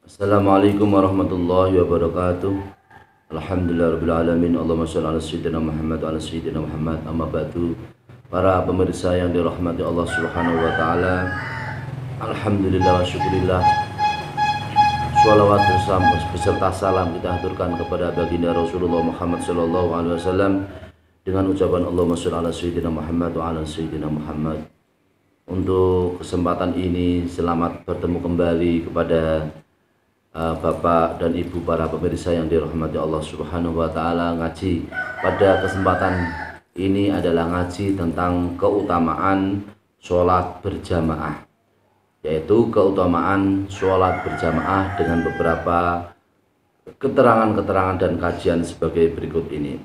Assalamualaikum warahmatullahi wabarakatuh. Alhamdulillahirabbil alamin. Allahumma shalli ala sayyidina Muhammad wa ala sayyidina Muhammad. Amma ba'du. Para pemirsa yang dirahmati Allah Subhanahu wa taala. Alhamdulillah wa syukurillah. Shalawat beserta salam kita haturkan kepada baginda Rasulullah Muhammad sallallahu alaihi wasallam dengan ucapan Allahumma shalli ala sayyidina Muhammad wa ala sayyidina Muhammad. Untuk kesempatan ini selamat bertemu kembali kepada Bapak dan Ibu para pemirsa yang dirahmati Allah Subhanahu wa taala. Ngaji pada kesempatan ini adalah ngaji tentang keutamaan sholat berjamaah, yaitu keutamaan sholat berjamaah dengan beberapa keterangan-keterangan dan kajian sebagai berikut ini.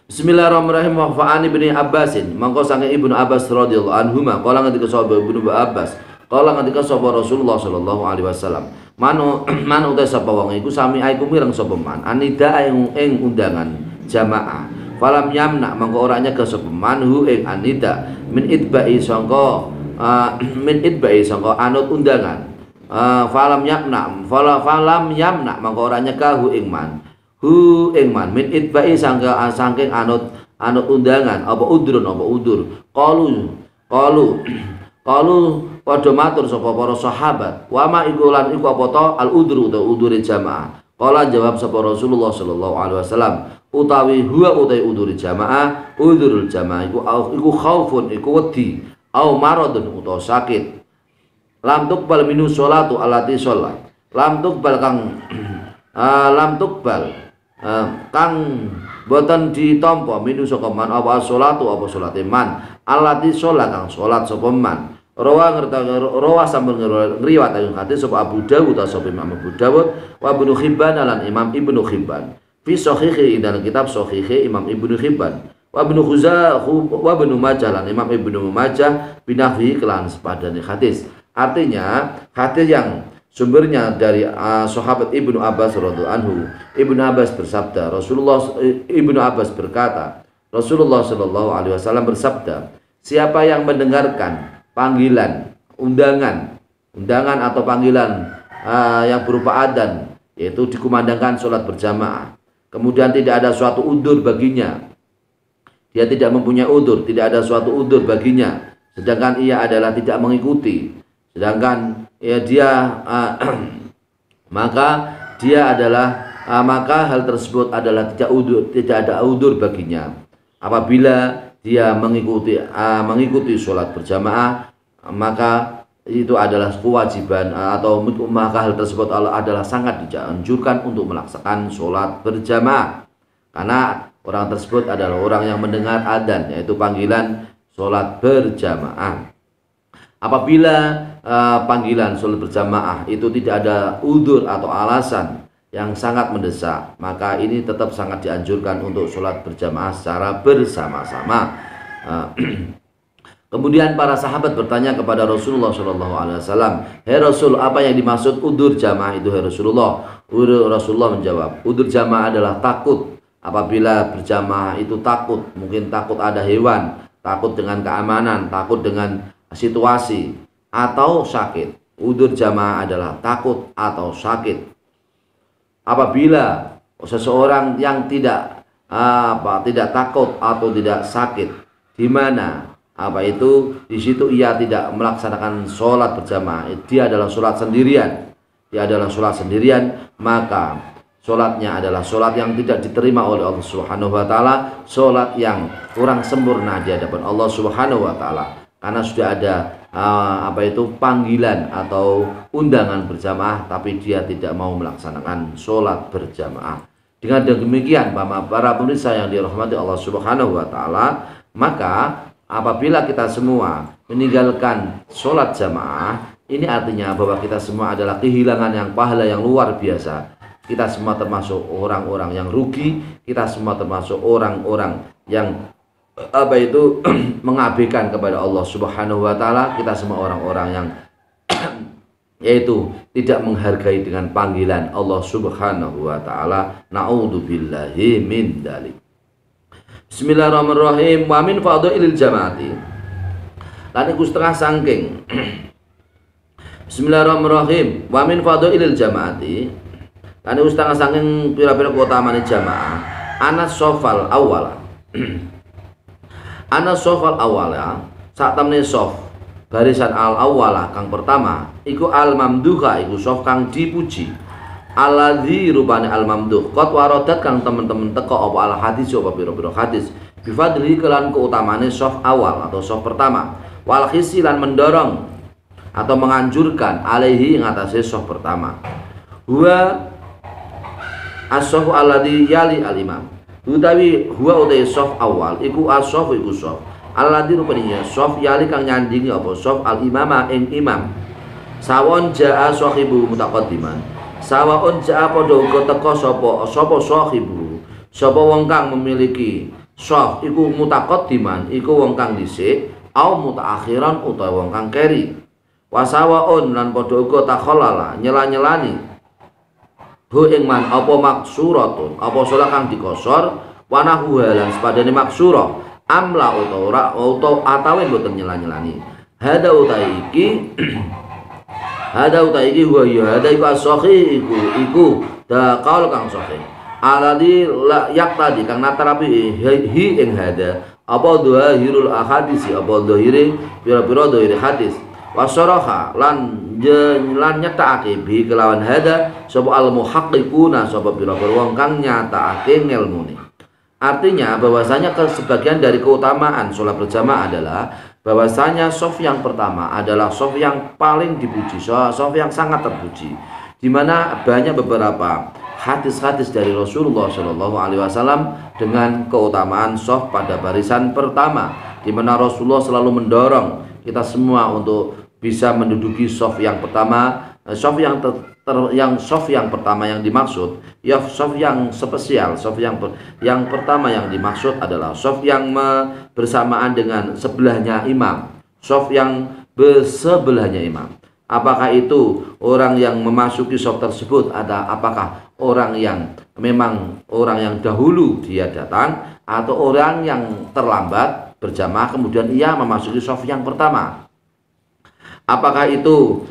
Bismillahirrahmanirrahim. Wa fa'ani bin Abbasin, mangko sange Ibnu Abbas radhiyallahu anhuma qala ngendika sapa Ibnu Abbas qala ngendika sapa Rasulullah sallallahu alaihi wasallam, manu uta sapa wong iku sami aiku mireng sapa man anida ing undangan jamaah falam yamna mangko ora nyegah sapa man hu ing anida min idba'i sangka anut undangan falam yamna mangko ora nyegah hu ing man min idba'i saking anut undangan apa udur qalu padha matur sapa para sahabat, wa ma iku lan iku apa ta al udru ta udure jamaah. Qala jawab sapa Rasulullah sallallahu alaihi wasallam, utawi huwa utai udure jamaah, udurul jamaah iku khaufun iku wedi, au maradun utawa sakit. Lam tuqbal minu sholatu allati sholat. Lam tuqbal kang boten ditampa minu saka man apa sholatu apa sholate man allati sholat kang sholat sapa man. Rawa sampun ngriwayataken hadis sapa Abu Dawud atau sapa Imam Abu Dawud wa Ibnu Hibban lan Imam Ibnu Hibban fi sahihi dalam kitab sahihi Imam Ibnu Hibban wa Ibnu Majah lan Imam Ibnu Majah binahwi kelan sepadane hadis. Artinya hadis yang sumbernya dari sahabat Ibnu Abbas radhiyallahu anhu. Ibnu Abbas bersabda, Ibnu Abbas berkata, Rasulullah sallallahu alaihi wasallam bersabda, siapa yang mendengarkan panggilan undangan atau panggilan yang berupa adzan, yaitu dikumandangkan sholat berjamaah, kemudian tidak ada suatu udzur baginya, dia tidak mempunyai udzur, tidak ada suatu udzur baginya, sedangkan ia adalah tidak mengikuti, sedangkan ya dia maka hal tersebut adalah tidak ada udzur baginya. Apabila dia mengikuti sholat berjamaah, maka itu adalah kewajiban atau maka hal tersebut adalah sangat dianjurkan untuk melaksanakan sholat berjamaah, karena orang tersebut adalah orang yang mendengar adzan, yaitu panggilan sholat berjamaah. Apabila panggilan sholat berjamaah itu tidak ada udzur atau alasan yang sangat mendesak, maka ini tetap sangat dianjurkan untuk sholat berjamaah secara bersama-sama. Kemudian para sahabat bertanya kepada Rasulullah Shallallahu Alaihi Wasallam, "Hei Rasul, apa yang dimaksud udzur jamaah itu, hei Rasulullah?" Rasulullah menjawab, udzur jamaah adalah takut. Apabila berjamaah itu takut, mungkin takut ada hewan, takut dengan keamanan, takut dengan situasi, atau sakit. Udzur jamaah adalah takut atau sakit. Apabila seseorang yang tidak takut atau tidak sakit, di mana di situ ia tidak melaksanakan sholat berjamaah, dia adalah sholat sendirian, maka sholatnya adalah sholat yang tidak diterima oleh Allah Subhanahu wa taala, sholat yang kurang sempurna di hadapan Allah Subhanahu wa taala, karena sudah ada panggilan atau undangan berjamaah, tapi dia tidak mau melaksanakan sholat berjamaah. Dengan demikian para pemirsa yang dirahmati Allah Subhanahu wa taala, maka apabila kita semua meninggalkan sholat jamaah, ini artinya bahwa kita semua adalah kehilangan yang pahala yang luar biasa. Kita semua termasuk orang-orang yang rugi, kita semua termasuk orang-orang yang mengabaikan kepada Allah Subhanahu wa taala. Kita semua orang-orang yang yaitu tidak menghargai dengan panggilan Allah Subhanahu wa taala. Na'udzubillahi min dzalik. Bismillahirrahmanirrahim. Wa min fadhailil jamaati. Lan iku setengah saking Bismillahirrahmanirrahim. Wa min fadhailil jamaati, lan setengah saking pira-pira keutamaan jamaah, anas sofal awala. Anas sofal awala, sak temne sof barisan al awala kang pertama iku al mamduha, iku sof kang dipuji. Alladzi rupane al mamduh qad waradat kang temen-temen teko apa al hadis apa pira-pira hadis bifadli kelan keutamane sof awal atau sof pertama, wal khisi lan mendorong atau menganjurkan alaihi ngatasi sof pertama. Huwa as-sofu alladzi yali al-imam, utawi huwa utai sof awal iku as-sofu iku sof alladzi rupanya sof yali kang nyandingi apa sof al-imama ing imam. Sawon jaa sahibu mutaqaddiman, sawaon jaa padha uga teka sapa sahibu, sapa wong kang memiliki sof iku mutaqaddiman, iku wong kang dhisik, au mutaakhiran utawa wong kang keri. Wasawaon lan padha uga takhalala nyela-nyelani hu ing man apa maksuratun, apa salat kang dikosor, wanahu halan sepadane maksura, amla utawa atawe boten nyela-nyelani. Hada utai iki huwa ya hada iku as-sahih iku da qaul kang sahih. Alladzi la yaqtadi kang natarapi hi ing hada apa dhahirul ahadisi, apa dhahire pira-pira dhahire hadis. Wasaraha lan nyatakake bi kelawan hada sapa al muhaqqiquna, sapa pira-pira wong kang nyatakake ngelmune. Artinya bahwasanya sebagian dari keutamaan sholat berjamaah adalah bahwasanya sof yang pertama adalah sof yang paling dipuji, sof yang sangat terpuji, di mana banyak beberapa hadis-hadis dari Rasulullah Shallallahu Alaihi Wasallam dengan keutamaan sof pada barisan pertama, di mana Rasulullah selalu mendorong kita semua untuk bisa menduduki sof yang pertama. Sof yang pertama yang dimaksud ya sof yang spesial, sof yang pertama yang dimaksud adalah sof yang bersamaan dengan sebelahnya imam, sof yang bersebelahnya imam. Apakah itu orang yang memasuki sof tersebut apakah orang yang memang orang yang dahulu dia datang, atau orang yang terlambat berjamaah kemudian ia memasuki sof yang pertama? Apakah itu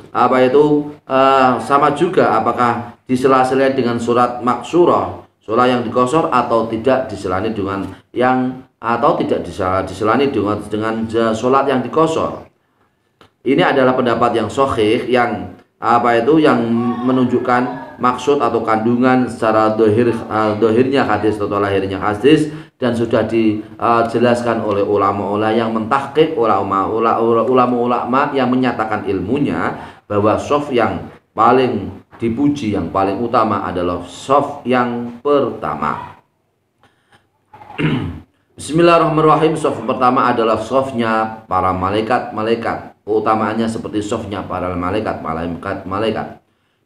sama juga, apakah disela-sela dengan surat maksurah, sholat yang dikosor, atau tidak diselani dengan diselani dengan sholat yang dikosor? Ini adalah pendapat yang sahih yang yang menunjukkan maksud atau kandungan secara dohirnya hadis atau lahirnya hadis, dan sudah dijelaskan oleh ulama-ulama yang mentahqiq, ulama-ulama yang menyatakan ilmunya bahwa sof yang paling dipuji, yang paling utama adalah sof yang pertama. Bismillahirrahmanirrahim. Sof pertama adalah sofnya para malaikat. Keutamaannya seperti sofnya para malaikat.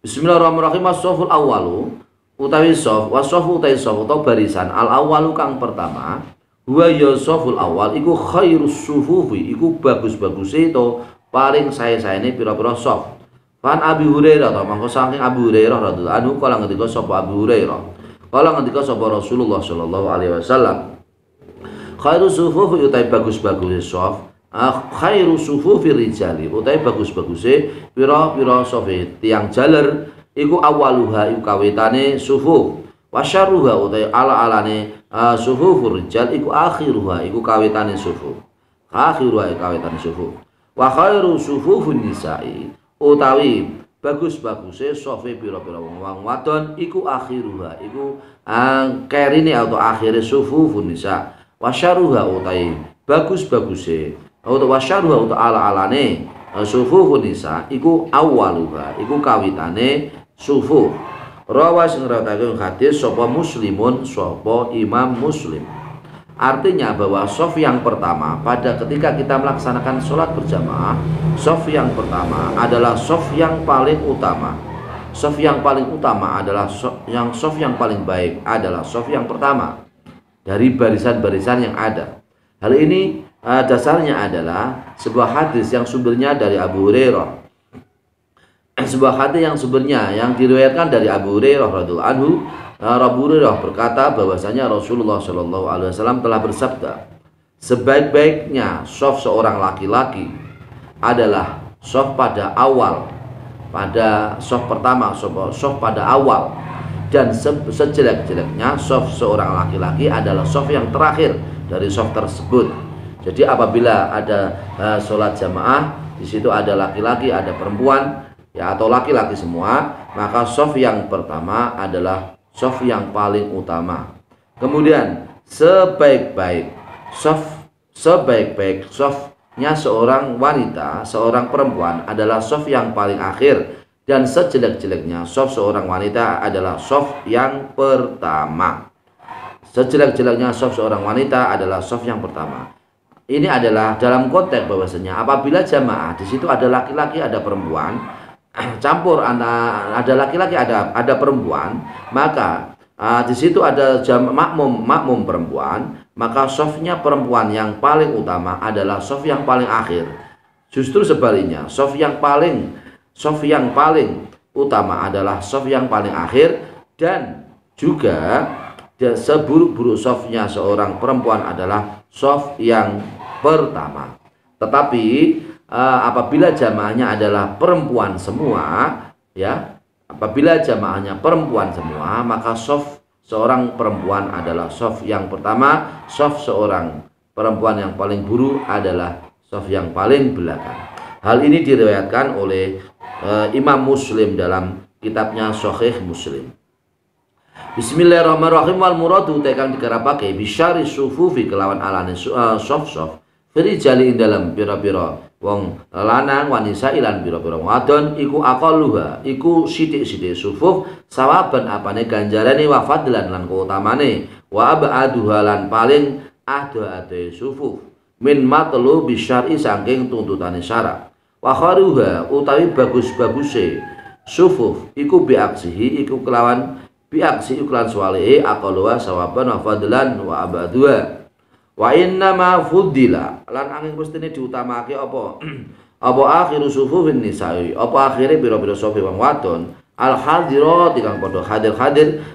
Bismillahirrahmanirrahim. As-soful awwalu utawi sof, wasofu utawi sof atau barisan al awwalu kang pertama, huwa ya soful awal iku khairus sufufi, iku bagus-baguse itu paling sae-saene pira-pira sof. Fan Abi Hurairah, atau mangko saking Abu Hurairah radhiyallahu anhu kala ngendika sapa Abu Hurairah, kala ngendika sapa Rasulullah sallallahu alaihi wasallam, khairus sufufi utawi bagus-baguse sof, khairu sufufi rijali utawi bagus-baguse pira-pira sofe tiang jaler, iku awaluha iku kawitane sufuf, wasyarruha utawi ala-alane sufufur rijal iku akhiruha iku kawitane sufuf, wa khairu sufufun nisa'i utawi bagus-baguse sofe pira-pira wong wadon iku akhiruha iku kerine atau akhire sufufun nisa, wasyarruha utawi bagus-baguse atau wasyaruha atau ala-alane sufufun nisa iku awaluha iku kawitane sufuf. Rawa sing ngrawatake hadis sapa Muslimun, sapa Imam Muslim. Artinya bahwa sof yang pertama pada ketika kita melaksanakan sholat berjamaah, sof yang pertama adalah sof yang paling utama. Sof yang paling utama adalah sof yang paling baik adalah sof yang pertama dari barisan-barisan yang ada. Hal ini dasarnya adalah sebuah hadis yang sumbernya dari Abu Hurairah. Sebuah hadis yang sumbernya yang diriwayatkan dari Abu Hurairah radhiyallahu anhu. Abu Hurairah berkata bahwasanya Rasulullah Shallallahu Alaihi Wasallam telah bersabda, sebaik-baiknya sof seorang laki-laki adalah sof pada awal pada soft pertama, soft pada awal, dan sejelek-jeleknya soft seorang laki-laki adalah soft yang terakhir dari soft tersebut. Jadi apabila ada sholat jamaah, di situ ada laki-laki, ada perempuan, ya, atau laki-laki semua, maka soft yang pertama adalah soft yang paling utama. Kemudian sebaik-baik softnya seorang wanita, seorang perempuan adalah soft yang paling akhir, dan sejelek-jeleknya soft seorang wanita adalah soft yang pertama. Sejelek-jeleknya soft seorang wanita adalah soft yang pertama. Ini adalah dalam konteks bahwasanya apabila jamaah di situ ada laki-laki, ada perempuan, campur ada laki-laki, ada perempuan, maka di situ ada makmum perempuan, maka softnya perempuan yang paling utama adalah soft yang paling akhir. Justru sebaliknya, soft yang paling utama adalah soft yang paling akhir, dan juga seburuk-buruk softnya seorang perempuan adalah soft yang pertama. Tetapi apabila jamaahnya adalah perempuan semua, ya, apabila jamaahnya perempuan semua, maka soft seorang perempuan adalah soft yang pertama, soft seorang perempuan yang paling buruk adalah soft yang paling belakang. Hal ini diriwayatkan oleh Imam Muslim dalam kitabnya Sahih Muslim. Bismillahirrahmanirrahim. Wal muradu tekan dikarapake bisyari sufufi kelawan alane soft firijali ing dalam pira-pira wong lanang, wanisa ilan pira-pira wadon, iku aqalluha, iku sithik-sithik sufuf sawaban apane ganjarane wa fadlan lan kautamane, wa abaduha lan paling ado-ado sufuf min matlu bisyari saking tuntutane syarak, wa kharuha utawi bagus-baguse sufuf iku biaksihi, iku kelawan biaksi iklan swalihi aqalluha sawaban wa fadlan wa abaduha. Wa inna ma fuddila lan angin mestine diutamake apa apa akhiru sufufin nisa'i, apa akhire pira-pira sofi wong wadon al hadirat kang padha hadir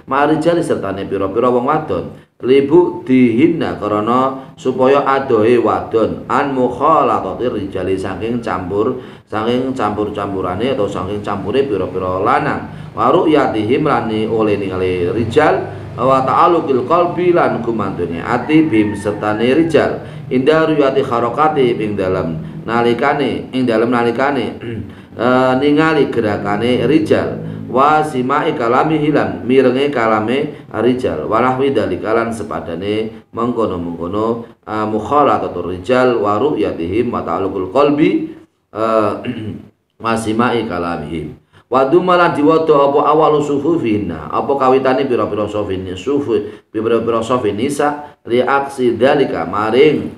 marijali sertane pira-pira wong wadon libu dihinna karena supaya adohe wadon an mukhalatati rijali saking campur-campurane atau saking campure pira-pira lanang, wa ru'yatihim lani oleh ningali rijal, wa ta'alluqil qalbi lan gumantune ati bim sertane rijal inda ruyati harakati ing dalam nalikane ningali gerakane rijal, wa simai kalami hilan mirenge kalame rijal, walahwi dalikalan sepadane mengkono-mengkono mukhalatatur rijal wa ru'yatihim wa ta'alluqul qalbi wa simai kalamihim. Wadu malah diwado apa awalu sufufina, apa kawitane pira-pira sofine pira-pira sofinisa reaksi dalika maring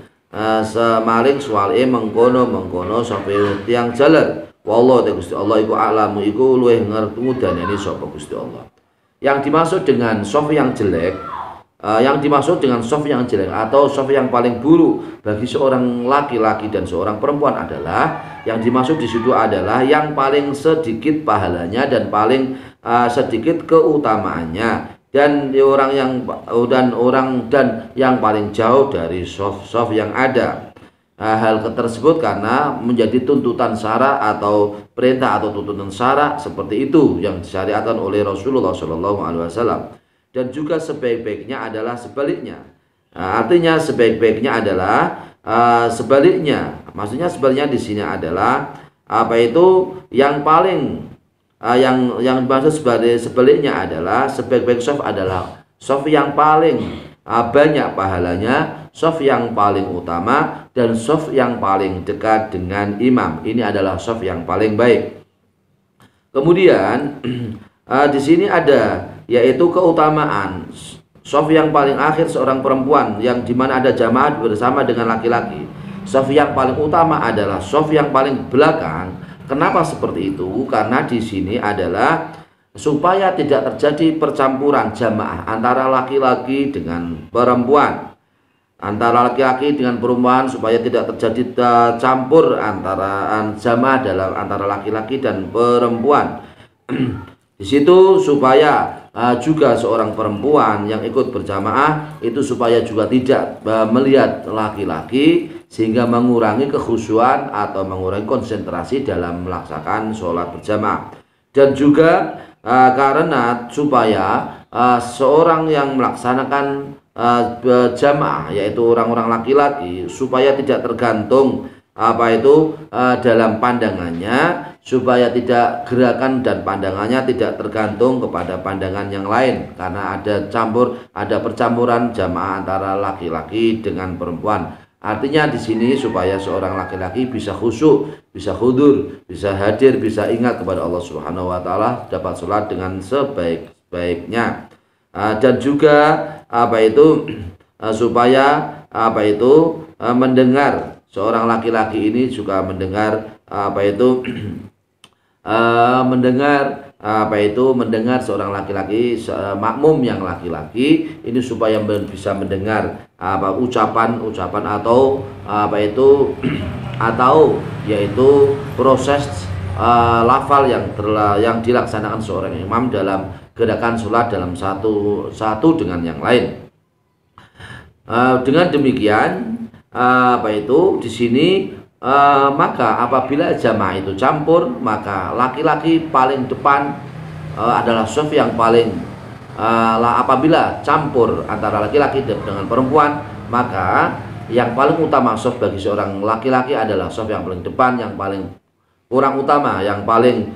semaring swale mengkono sofi tiang jalan. Wallahu Gusti Allah iku alamu iku luweh ngertudane sapa Gusti Allah. Yang dimaksud dengan sofi yang jelek, atau soft yang paling buruk bagi seorang laki-laki dan seorang perempuan adalah, yang dimaksud di situ adalah yang paling sedikit pahalanya dan paling sedikit keutamaannya, dan yang paling jauh dari soft yang ada. Hal tersebut karena menjadi tuntutan syara atau perintah atau tuntutan syara seperti itu yang disyariatkan oleh Rasulullah SAW. Dan juga sebaik-baiknya adalah sebaliknya. Artinya sebaik-baiknya adalah sebaliknya. Maksudnya sebaliknya di sini adalah apa itu yang paling yang dimaksud sebaliknya adalah sebaik-baik soft adalah soft yang paling banyak pahalanya, soft yang paling utama, dan soft yang paling dekat dengan imam. Ini adalah soft yang paling baik. Kemudian di sini ada yaitu keutamaan soft yang paling akhir seorang perempuan yang dimana ada jamaah bersama dengan laki-laki. Soft yang paling utama adalah soft yang paling belakang. Kenapa seperti itu? Karena di sini adalah supaya tidak terjadi percampuran jamaah antara laki-laki dengan perempuan, antara laki-laki dengan perempuan, supaya tidak terjadi campur antara jamaah dalam antara laki-laki dan perempuan. Di situ supaya juga seorang perempuan yang ikut berjamaah itu supaya juga tidak melihat laki-laki, sehingga mengurangi kekhusyuan atau mengurangi konsentrasi dalam melaksanakan sholat berjamaah. Dan juga karena supaya seorang yang melaksanakan berjamaah, yaitu orang-orang laki-laki, supaya tidak tergantung dalam pandangannya, supaya tidak gerakan dan pandangannya tidak tergantung kepada pandangan yang lain, karena ada percampuran jamaah antara laki-laki dengan perempuan. Artinya di sini supaya seorang laki-laki bisa khusyuk, bisa hudur, bisa hadir, bisa ingat kepada Allah Subhanahu wa taala, dapat sholat dengan sebaik-baiknya. Dan juga supaya mendengar, seorang laki-laki ini juga mendengar mendengar seorang laki-laki, makmum yang laki-laki ini supaya bisa mendengar ucapan atau yaitu proses lafal yang dilaksanakan seorang imam dalam gerakan sholat dalam satu dengan yang lain. Dengan demikian di sini maka apabila jamaah itu campur, maka laki-laki paling depan adalah shaf yang paling apabila campur antara laki-laki dengan perempuan, maka yang paling utama shaf bagi seorang laki-laki adalah shaf yang paling depan. Yang paling kurang utama, yang paling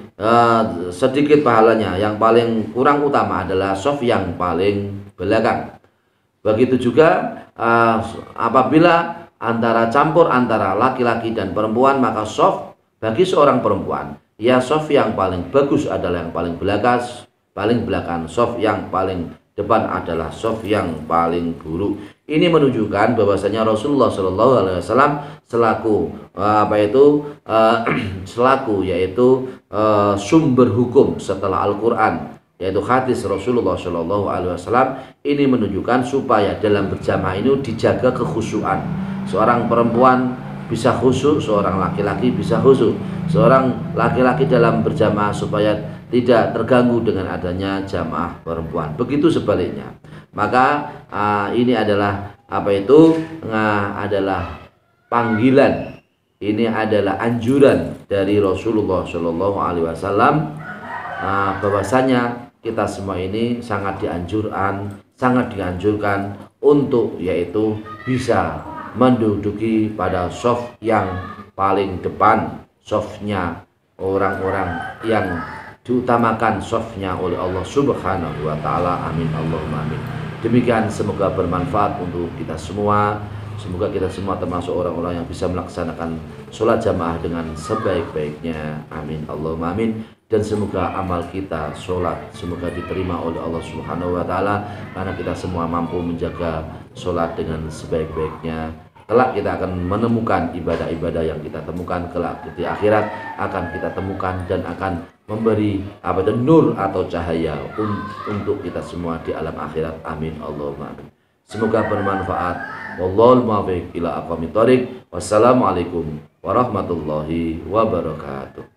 sedikit pahalanya, yang paling kurang utama adalah shaf yang paling belakang. Begitu juga apabila campur antara laki-laki dan perempuan, maka shaf bagi seorang perempuan, ya shaf yang paling bagus adalah yang paling belakang, shaf yang paling depan adalah shaf yang paling buruk. Ini menunjukkan bahwasanya Rasulullah Shallallahu Alaihi Wasallam selaku sumber hukum setelah Al-Quran, yaitu hadis Rasulullah Shallallahu Alaihi Wasallam, ini menunjukkan supaya dalam berjamaah ini dijaga kekhusyuan. Seorang perempuan bisa khusyuk, seorang laki-laki bisa khusyuk. Seorang laki-laki dalam berjamaah supaya tidak terganggu dengan adanya jamaah perempuan. Begitu sebaliknya. Maka ini adalah adalah panggilan. Ini adalah anjuran dari Rasulullah Shallallahu Alaihi Wasallam bahwasanya kita semua ini sangat dianjurkan untuk yaitu bisa menduduki pada shaf yang paling depan, shafnya orang-orang yang diutamakan shafnya oleh Allah Subhanahu wa taala. Amin Allahumma amin. Demikian, semoga bermanfaat untuk kita semua. Semoga kita semua termasuk orang-orang yang bisa melaksanakan sholat jamaah dengan sebaik-baiknya. Amin Allahumma amin. Dan semoga amal kita sholat semoga diterima oleh Allah Subhanahu wa taala, karena kita semua mampu menjaga sholat dengan sebaik-baiknya. Kelak kita akan menemukan ibadah-ibadah yang kita temukan kelak di akhirat, akan kita temukan dan akan memberi nur atau cahaya untuk kita semua di alam akhirat. Amin Allahumma amin. Semoga bermanfaat. Wallahul muwaffiq ila aqwamit thoriq. Wassalamualaikum warahmatullahi wabarakatuh.